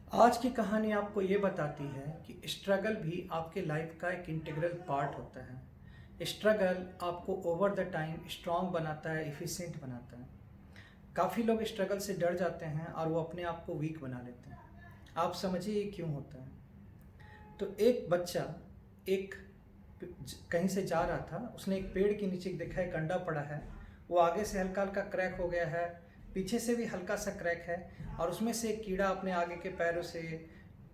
आज की कहानी आपको ये बताती है कि स्ट्रगल भी आपके लाइफ का एक इंटीग्रल पार्ट होता है। स्ट्रगल आपको ओवर द टाइम स्ट्रांग बनाता है, एफिशिएंट बनाता है। काफ़ी लोग स्ट्रगल से डर जाते हैं और वो अपने आप को वीक बना लेते हैं। आप समझिए ये क्यों होता है। तो एक बच्चा एक कहीं से जा रहा था, उसने एक पेड़ के नीचे देखा एक अंडा पड़ा है। वो आगे से हल्का हल्का क्रैक हो गया है, पीछे से भी हल्का सा क्रैक है, और उसमें से एक कीड़ा अपने आगे के पैरों से,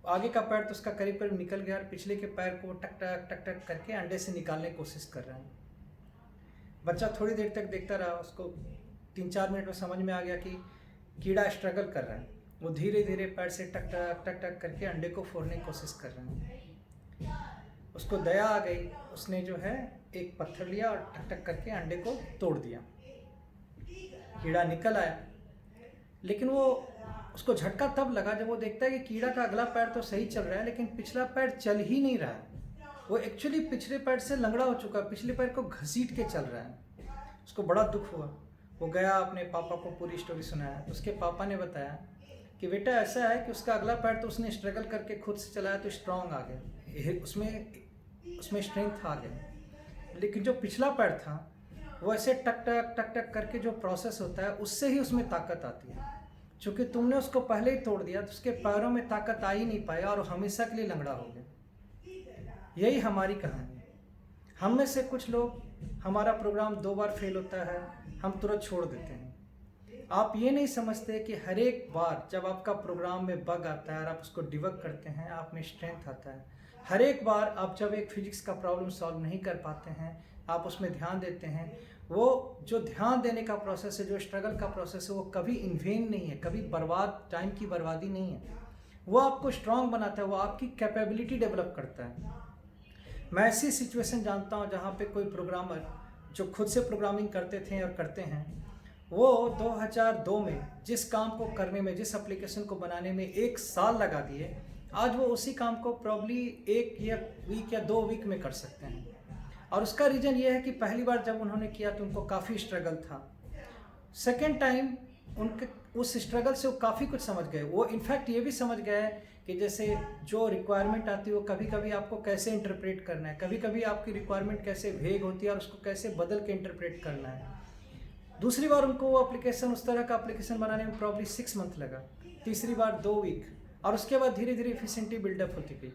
आगे का पैर तो उसका करीब करीब निकल गया और पिछले के पैर को टक टक टक टक करके अंडे से निकालने की कोशिश कर रहा है। बच्चा थोड़ी देर तक देखता रहा, उसको 3-4 मिनट में समझ में आ गया कि कीड़ा स्ट्रगल कर रहा है। वो धीरे धीरे पैर से टक टक टक टक करके अंडे को फोड़ने की कोशिश कर रहा है। उसको दया आ गई, उसने जो है एक पत्थर लिया और टक टक करके अंडे को तोड़ दिया। कीड़ा निकल आया, लेकिन वो उसको झटका तब लगा जब वो देखता है कि कीड़ा का अगला पैर तो सही चल रहा है, लेकिन पिछला पैर चल ही नहीं रहा है। वो एक्चुअली पिछले पैर से लंगड़ा हो चुका है, पिछले पैर को घसीट के चल रहा है। उसको बड़ा दुख हुआ। वो गया अपने पापा को पूरी स्टोरी सुनाया। उसके पापा ने बताया कि बेटा ऐसा है कि उसका अगला पैर तो उसने स्ट्रगल करके खुद से चलाया तो स्ट्रांग आ गया, उसमें स्ट्रेंथ आ गया, लेकिन जो पिछला पैर था वो ऐसे टक टक टक टक करके जो प्रोसेस होता है उससे ही उसमें ताकत आती है। चूँकि तुमने उसको पहले ही तोड़ दिया तो उसके पैरों में ताकत आ ही नहीं पाया और हमेशा के लिए लंगड़ा हो गया। यही हमारी कहानी है। हम में से कुछ लोग, हमारा प्रोग्राम 2 बार फेल होता है, हम तुरंत छोड़ देते हैं। आप ये नहीं समझते कि हर एक बार जब आपका प्रोग्राम में बग आता है और आप उसको डिबग करते हैं, आप में स्ट्रेंथ आता है। हर एक बार आप जब एक फिजिक्स का प्रॉब्लम सॉल्व नहीं कर पाते हैं, आप उसमें ध्यान देते हैं, वो जो ध्यान देने का प्रोसेस है, जो स्ट्रगल का प्रोसेस है, वो कभी इन वेन नहीं है, कभी टाइम की बर्बादी नहीं है। वो आपको स्ट्रांग बनाता है, वो आपकी कैपेबिलिटी डेवलप करता है। मैं ऐसी सिचुएशन जानता हूँ जहाँ पे कोई प्रोग्रामर जो खुद से प्रोग्रामिंग करते थे और करते हैं, वो 2002 में जिस काम को करने में, जिस एप्लीकेशन को बनाने में 1 साल लगा दिए, आज वो उसी काम को प्रॉब्ली 1 वीक या 2 वीक में कर सकते हैं। और उसका रीज़न ये है कि पहली बार जब उन्होंने किया तो उनको काफ़ी स्ट्रगल था। सेकेंड टाइम उनके उस स्ट्रगल से वो काफ़ी कुछ समझ गए। वो इनफैक्ट ये भी समझ गए कि जैसे जो रिक्वायरमेंट आती है वो कभी कभी आपको कैसे इंटरप्रेट करना है, कभी कभी आपकी रिक्वायरमेंट कैसे वेग होती है और उसको कैसे बदल के इंटरप्रेट करना है। दूसरी बार उनको वो एप्लीकेशन, उस तरह का एप्लीकेशन बनाने में प्रॉब्ली 6 मंथ लगा, तीसरी बार 2 वीक, और उसके बाद धीरे धीरे एफिशिएंटी बिल्डअप होती गई।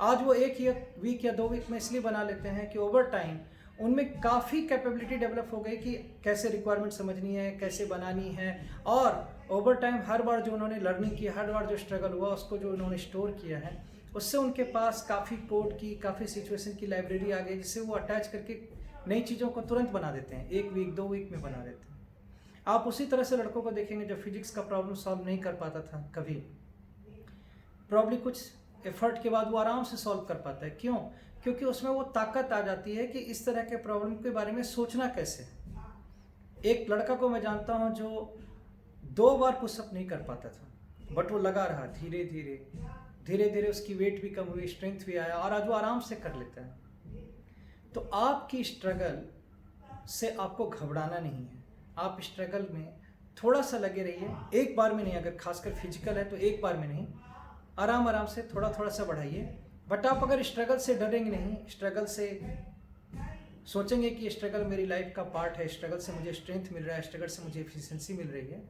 आज वो 1 वीक या 2 वीक में इसलिए बना लेते हैं कि ओवर टाइम उनमें काफ़ी कैपेबिलिटी डेवलप हो गई कि कैसे रिक्वायरमेंट समझनी है, कैसे बनानी है, और ओवर टाइम हर बार जो उन्होंने लर्निंग की, हर बार जो स्ट्रगल हुआ, उसको जो उन्होंने स्टोर किया है, उससे उनके पास काफ़ी कोड की, काफ़ी सिचुएशन की लाइब्रेरी आ गई, जिससे वो अटैच करके नई चीज़ों को तुरंत बना देते हैं, 1 वीक 2 वीक में बना देते हैं। आप उसी तरह से लड़कों को देखेंगे जो फिजिक्स का प्रॉब्लम सॉल्व नहीं कर पाता था कभी, प्रॉब्ली कुछ एफर्ट के बाद वो आराम से सॉल्व कर पाता है। क्यों? क्योंकि उसमें वो ताकत आ जाती है कि इस तरह के प्रॉब्लम के बारे में सोचना कैसे। एक लड़का को मैं जानता हूँ जो 2 बार पुशअप नहीं कर पाता था, बट वो लगा रहा, धीरे धीरे उसकी वेट भी कम हुई, स्ट्रेंथ भी आया, और आज वो आराम से कर लेता है। तो आपकी स्ट्रगल से आपको घबराना नहीं है। आप स्ट्रगल में थोड़ा सा लगे रहिए, एक बार में नहीं, अगर खासकर फिजिकल है तो एक बार में नहीं, आराम से थोड़ा सा बढ़ाइए। बट आप अगर स्ट्रगल से डरेंगे नहीं, स्ट्रगल से सोचेंगे कि स्ट्रगल मेरी लाइफ का पार्ट है, स्ट्रगल से मुझे स्ट्रेंथ मिल रहा है, स्ट्रगल से मुझे एफिशिएंसी मिल रही है,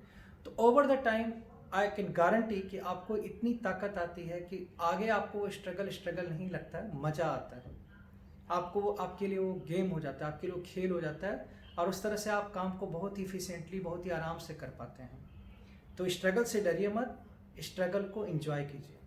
तो over the time I can guarantee कि आपको इतनी ताकत आती है कि आगे आपको वो स्ट्रगल नहीं लगता है, मज़ा आता है। आपके लिए वो गेम हो जाता है, आपके लिए वो खेल हो जाता है, और उस तरह से आप काम को बहुत ही इफिशिएंटली, बहुत ही आराम से कर पाते हैं। तो स्ट्रगल से डरिए मत, स्ट्रगल को एंजॉय कीजिए।